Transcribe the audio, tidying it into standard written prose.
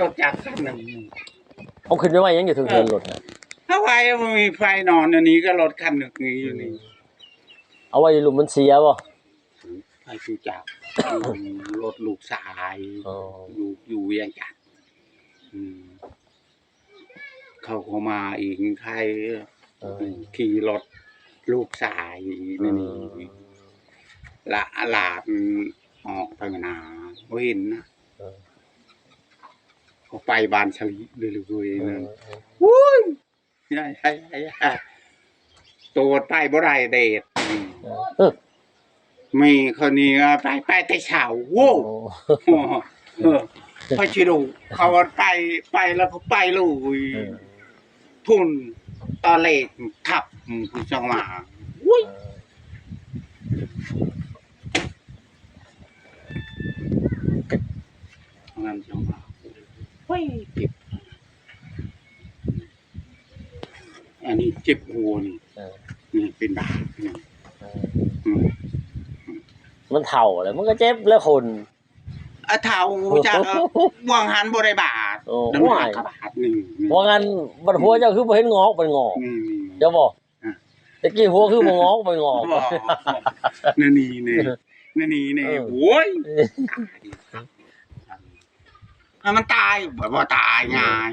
รถจักรคันหนึ่ง เอาขึ้นไปไว้ยังอยู่ถึงเทินรถน่ะ ถ้าไฟมันมีไฟนอนอันนี้ก็รถคันหนึ่งนี้อยู่นี่ เอาไว้หลุมมันเสียบ่ ไฟชูจักรรถลูกชาย อ๋อ อยู่เวียงจันทน์เขามาอีกใครขี่รถลูกชายนั่นนี่ละหลาดออกไปนาเห็นนะเขาไปบานฉลีเลยนะวุ้ยใช่ตัวใต้บ่ได้เดชมีคนนี้ไปแต่เช้าโว้พอชิดูเขาไปแล้วเขาไปเลยทุนตอนเล็กขับคุณจังหวะวุ้ยงานจังหวะเฮ้ยเจ็บอันนี้เจ็บหัวนี่เป็นบาดมันเฒ่าแล้วมันก็เจ็บแล้วคน เท่าจากวางหันบริบาทน้ำหนักบาทหนึ่ง ว่างั้นบัดหัวเจ้าคือบ่เห็นงอกเป็นงอกเจ้าบ่ตะกี้หัวคือบ่งอกเป็นงอกนี่โว้ยมันตายแบบว่าตายง่าย